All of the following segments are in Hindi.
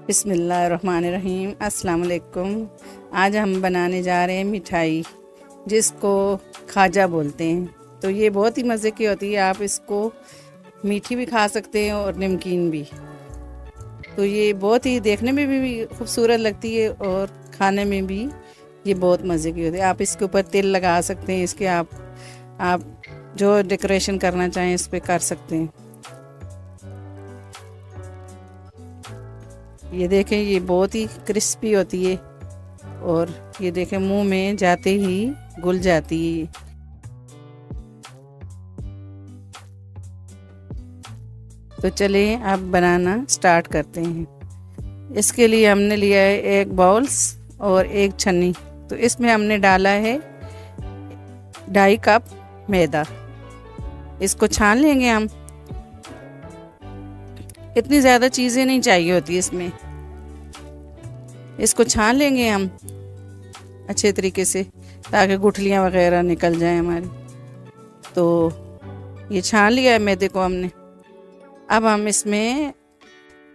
बिस्मिल्लाहिर्रहमानिर्रहीम। अस्सलाम वालेकुम। आज हम बनाने जा रहे हैं मिठाई, जिसको खाजा बोलते हैं। तो ये बहुत ही मज़े की होती है। आप इसको मीठी भी खा सकते हैं और नमकीन भी। तो ये बहुत ही देखने में भी खूबसूरत लगती है और खाने में भी ये बहुत मज़े की होती है। आप इसके ऊपर तिल लगा सकते हैं। इसके आप जो डेकोरेशन करना चाहें इस पर कर सकते हैं। ये देखें, ये बहुत ही क्रिस्पी होती है और ये देखें मुंह में जाते ही घुल जाती है। तो चलिए अब बनाना स्टार्ट करते हैं। इसके लिए हमने लिया है एक बाउल्स और एक छन्नी। तो इसमें हमने डाला है 2.5 कप मैदा। इसको छान लेंगे हम। इतनी ज़्यादा चीज़ें नहीं चाहिए होती इसमें। इसको छान लेंगे हम अच्छे तरीके से, ताकि गुठलियाँ वगैरह निकल जाएं हमारी। तो ये छान लिया है मैदे को हमने। अब हम इसमें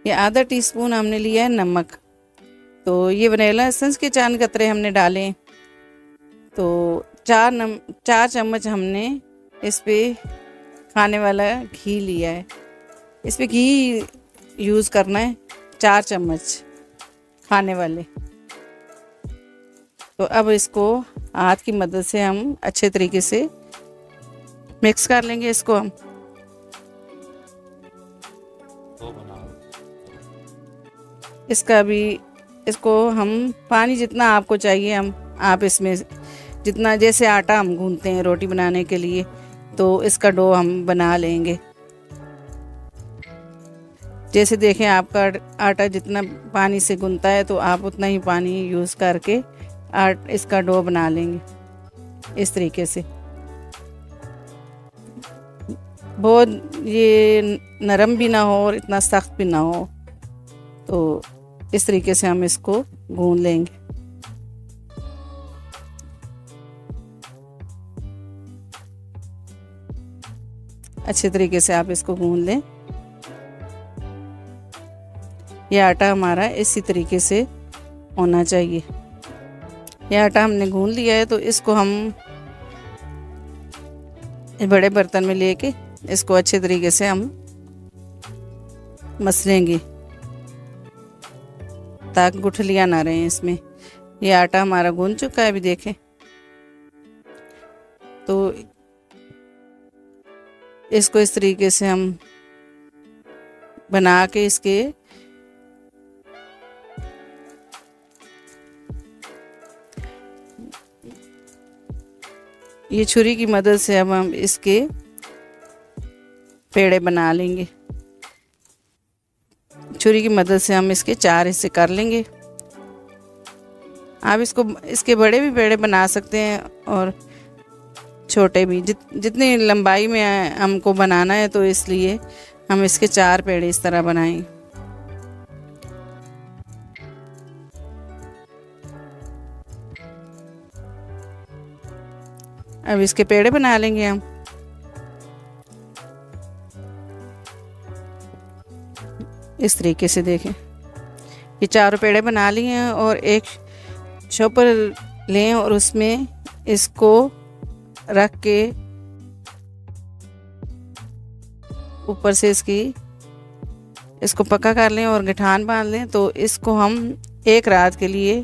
ये आधा टीस्पून हमने लिया है नमक। तो ये वनीला एसेंस के 4 कतरे हमने डाले। तो 4 चम्मच हमने इस पे खाने वाला घी लिया है। इस पे घी यूज़ करना है, 4 चम्मच खाने वाले। तो अब इसको हाथ की मदद से हम अच्छे तरीके से मिक्स कर लेंगे। इसको हम इसको हम पानी जितना आपको चाहिए आप इसमें जितना, जैसे आटा हम गूंथते हैं रोटी बनाने के लिए, तो इसका डो हम बना लेंगे। जैसे देखें, आपका आटा जितना पानी से गूंथता है तो आप उतना ही पानी यूज़ करके इसका डो बना लेंगे इस तरीके से। बहुत ये नरम भी ना हो और इतना सख्त भी ना हो। तो इस तरीके से हम इसको गूंथ लेंगे। अच्छे तरीके से आप इसको गूंथ लें। ये आटा हमारा इसी तरीके से होना चाहिए। ये आटा हमने गूंथ लिया है। तो इसको हम बड़े बर्तन में लेके इसको अच्छे तरीके से हम मसलेंगे, ताकि गुठलियाँ ना रहें इसमें। ये आटा हमारा गूंथ चुका है, अभी देखें। तो इसको इस तरीके से हम बना के इसके ये छुरी की मदद से अब हम इसके पेड़े बना लेंगे। छुरी की मदद से हम इसके 4 हिस्से कर लेंगे। आप इसके बड़े भी पेड़े बना सकते हैं और छोटे भी, जितनी लंबाई में हमको बनाना है, तो इसलिए हम इसके 4 पेड़े इस तरह बनाएंगे। अब इसके पेड़े बना लेंगे हम। इस तरीके से देखें, ये 4 पेड़े बना लिए हैं। और एक चॉपर लें और उसमें इसको रख के ऊपर से इसको पक्का कर लें और गठान बांध लें। तो इसको हम एक रात के लिए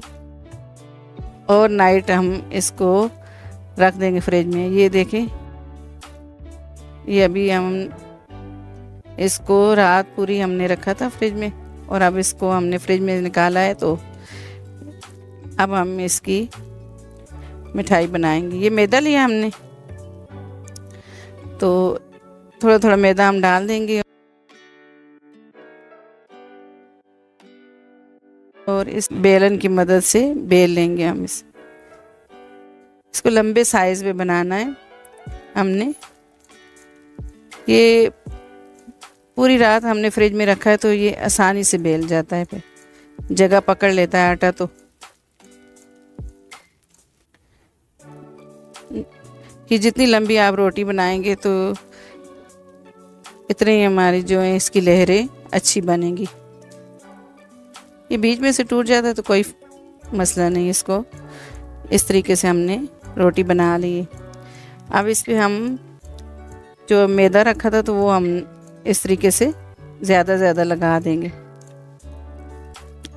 और नाइट हम इसको रख देंगे फ्रिज में। ये देखें, ये अभी हम इसको रात पूरी हमने रखा था फ्रिज में, और अब इसको हमने फ्रिज में निकाला है। तो अब हम इसकी मिठाई बनाएंगे। ये मैदा लिया हमने, तो थोड़ा थोड़ा मैदा हम डाल देंगे और इस बेलन की मदद से बेल लेंगे हम। इसको लंबे साइज में बनाना है हमने। ये पूरी रात हमने फ्रिज में रखा है, तो ये आसानी से बेल जाता है, फिर जगह पकड़ लेता है आटा। तो कि जितनी लंबी आप रोटी बनाएंगे तो इतनी हमारी जो है इसकी लहरें अच्छी बनेंगी। ये बीच में से टूट जाता है तो कोई मसला नहीं। इसको इस तरीके से हमने रोटी बना ली। अब इस पे हम जो मैदा रखा था तो वो हम इस तरीके से ज़्यादा लगा देंगे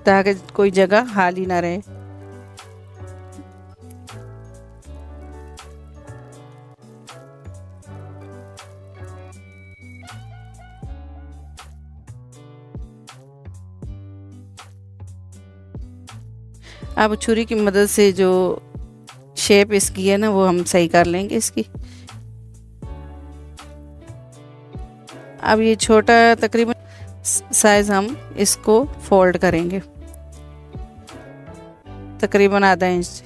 ताकि कोई जगह खाली ना रहे। अब छुरी की मदद से जो शेप इसकी है ना वो हम सही कर लेंगे इसकी। अब ये छोटा तकरीबन साइज हम इसको फोल्ड करेंगे तकरीबन आधा इंच।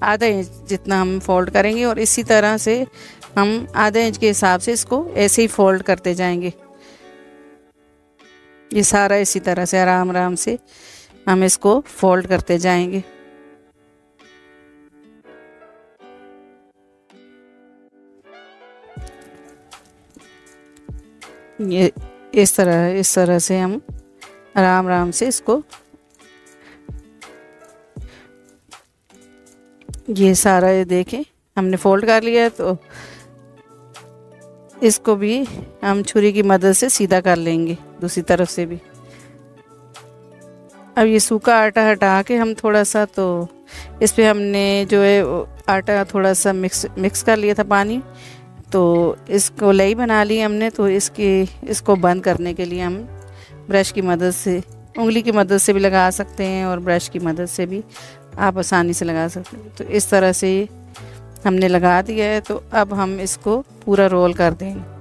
आधा इंच जितना हम फोल्ड करेंगे और इसी तरह से हम आधा इंच के हिसाब से इसको ऐसे ही फोल्ड करते जाएंगे। ये सारा इसी तरह से आराम आराम से हम इसको फोल्ड करते जाएंगे। ये इस तरह से हम आराम आराम से इसको, ये सारा ये देखें हमने फोल्ड कर लिया है। तो इसको भी हम छुरी की मदद से सीधा कर लेंगे दूसरी तरफ से भी। अब ये सूखा आटा हटा के हम थोड़ा सा, तो इस पे हमने जो है आटा थोड़ा सा मिक्स कर लिया था पानी, तो इसको लई बना ली हमने। तो इसको बंद करने के लिए हम ब्रश की मदद से, उंगली की मदद से भी लगा सकते हैं और ब्रश की मदद से भी आप आसानी से लगा सकते हैं। तो इस तरह से हमने लगा दिया है। तो अब हम इसको पूरा रोल कर देंगे।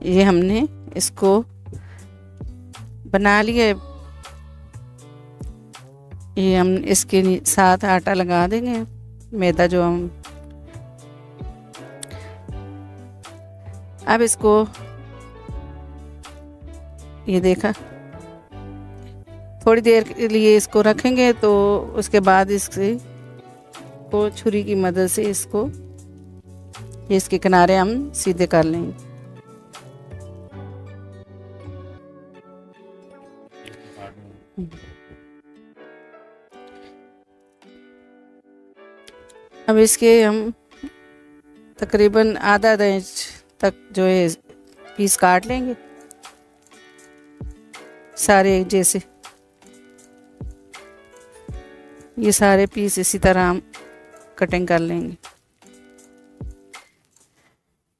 ये हमने इसको बना लिया है। ये हम इसके साथ आटा लगा देंगे, मैदा जो हम, अब इसको ये देखा थोड़ी देर के लिए इसको रखेंगे। तो उसके बाद इससे को छुरी की मदद से इसको इसके किनारे हम सीधे कर लेंगे। अब इसके हम तकरीबन आधा इंच तक जो है पीस काट लेंगे सारे एक जैसे। ये सारे पीस इसी तरह हम कटिंग कर लेंगे।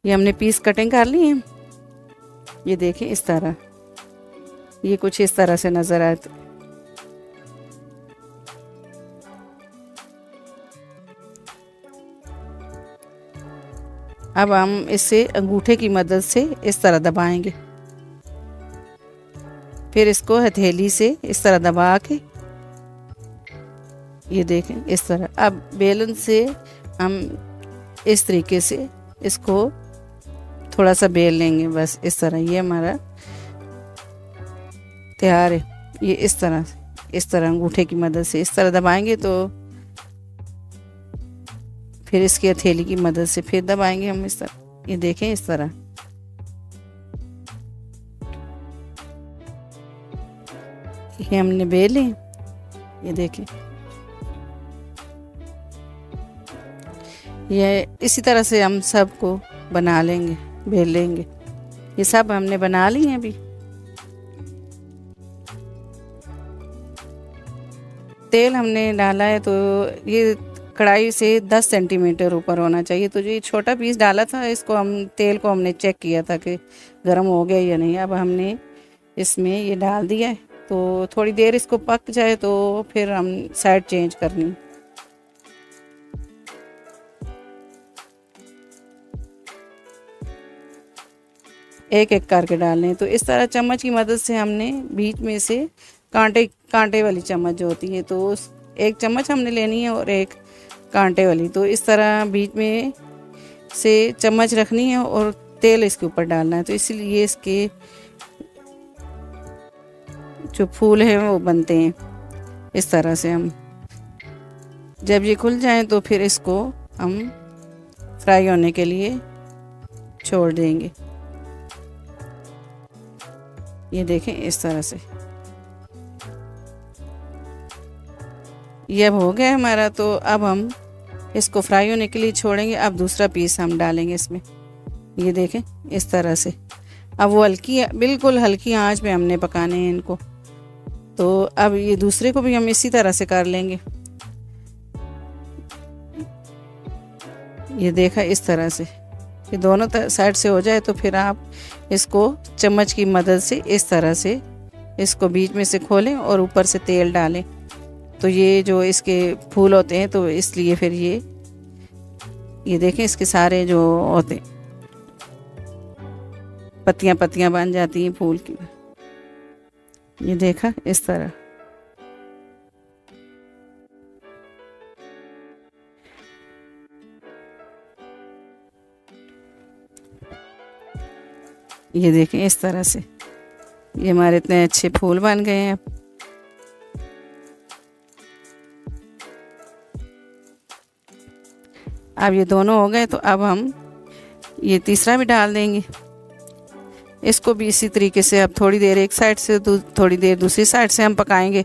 ये हमने पीस कटिंग कर लिए हैं। ये देखें इस तरह, ये कुछ इस तरह से नज़र आए। तो अब हम इसे अंगूठे की मदद से इस तरह दबाएंगे, फिर इसको हथेली से इस तरह दबा के, ये देखें इस तरह। अब बेलन से हम इस तरीके से इसको थोड़ा सा बेल लेंगे, बस इस तरह। ये हमारा तैयार है। ये इस तरह अंगूठे की मदद से इस तरह दबाएंगे, तो फिर इसकी हथेली की मदद से फिर दबाएंगे हम इस तरह। ये देखें इस तरह। ये हमने बेल ली, ये देखें। ये इसी तरह से हम सबको बना लेंगे, बेल लेंगे। ये सब हमने बना ली हैं। अभी तेल हमने डाला है, तो ये कढ़ाई से 10 सेंटीमीटर ऊपर होना चाहिए। तो जो ये छोटा पीस डाला था, इसको हम तेल को हमने चेक किया था कि गर्म हो गया या नहीं। अब हमने इसमें ये डाल दिया है, तो थोड़ी देर इसको पक जाए तो फिर हम साइड चेंज करनी। एक एक करके डालने हैं। तो इस तरह चम्मच की मदद से हमने बीच में से कांटे वाली चम्मच जो होती है, तो एक चम्मच हमने लेनी है और एक कांटे वाली। तो इस तरह बीच में से चम्मच रखनी है और तेल इसके ऊपर डालना है। तो इसलिए इसके जो फूल हैं वो बनते हैं इस तरह से। हम जब ये खुल जाए तो फिर इसको हम फ्राई होने के लिए छोड़ देंगे। ये देखें इस तरह से ये अब हो गया हमारा। तो अब हम इसको फ्राई होने के लिए छोड़ेंगे। अब दूसरा पीस हम डालेंगे इसमें। ये देखें इस तरह से। अब वो बिल्कुल हल्की आंच पे हमने पकाने हैं इनको। तो अब ये दूसरे को भी हम इसी तरह से कर लेंगे। ये देखा इस तरह से ये दोनों साइड से हो जाए तो फिर आप इसको चम्मच की मदद से इस तरह से इसको बीच में से खोलें और ऊपर से तेल डालें। तो ये जो इसके फूल होते हैं तो इसलिए फिर ये देखें इसके सारे जो होते पत्तियां पत्तियां बन जाती हैं फूल की। ये देखा इस तरह। ये देखें इस तरह से ये हमारे इतने अच्छे फूल बन गए हैं। अब ये दोनों हो गए तो अब हम ये तीसरा भी डाल देंगे। इसको भी इसी तरीके से अब थोड़ी देर एक साइड से थोड़ी देर दूसरी साइड से हम पकाएंगे।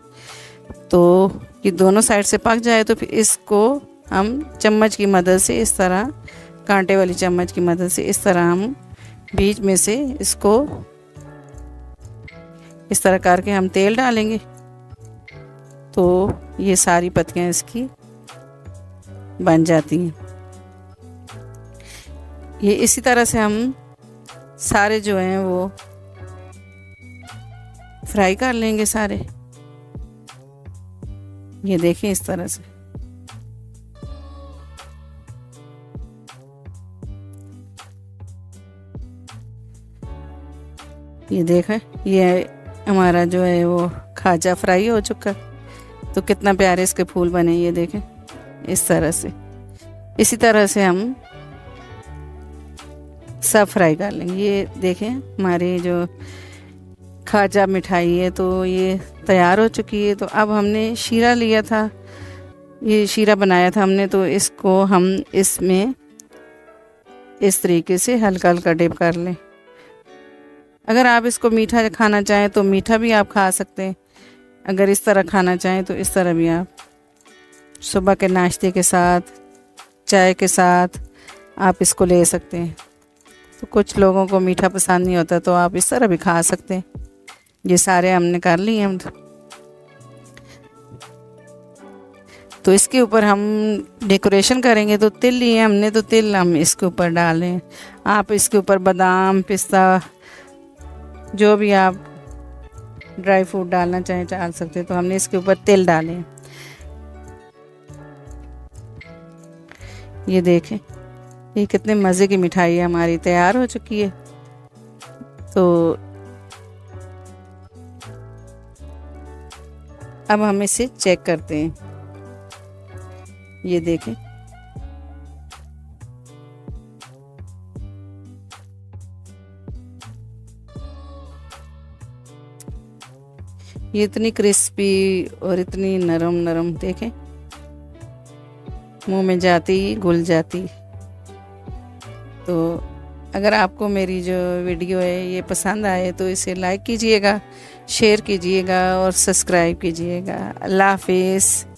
तो ये दोनों साइड से पक जाए तो फिर इसको हम चम्मच की मदद से इस तरह, कांटे वाली चम्मच की मदद से इस तरह हम बीच में से इसको इस तरह करके हम तेल डालेंगे। तो ये सारी पत्तियां इसकी बन जाती हैं। ये इसी तरह से हम सारे जो हैं वो फ्राई कर लेंगे सारे। ये देखें इस तरह से। ये देखें ये हमारा जो है वो खाजा फ्राई हो चुका। तो कितना प्यारे इसके फूल बने। ये देखें इस तरह से। इसी तरह से हम सब फ्राई कर लेंगे। ये देखें हमारी जो खाजा मिठाई है तो ये तैयार हो चुकी है। तो अब हमने शीरा लिया था, ये शीरा बनाया था हमने। तो इसको हम इसमें इस तरीके से हल्का हल्का डिप कर लें। अगर आप इसको मीठा खाना चाहें तो मीठा भी आप खा सकते हैं। अगर इस तरह खाना चाहें तो इस तरह भी आप सुबह के नाश्ते के साथ, चाय के साथ आप इसको ले सकते हैं। तो कुछ लोगों को मीठा पसंद नहीं होता तो आप इस तरह भी खा सकते हैं। ये सारे हमने कर लिए हम। तो इसके ऊपर हम डेकोरेशन करेंगे। तो तिल लिए हमने, तो तिल हम इसके ऊपर डालें। आप इसके ऊपर बादाम, पिस्ता, जो भी आप ड्राई फ्रूट डालना चाहें डाल सकते हैं। तो हमने इसके ऊपर तिल डाले। ये देखें ये कितने मज़े की मिठाई है हमारी तैयार हो चुकी है। तो अब हम इसे चेक करते हैं। ये देखें ये इतनी क्रिस्पी और इतनी नरम नरम, देखें मुंह में जाती ही घुल जाती। तो अगर आपको मेरी जो वीडियो है ये पसंद आए तो इसे लाइक कीजिएगा, शेयर कीजिएगा और सब्सक्राइब कीजिएगा। अल्लाह हाफिज़।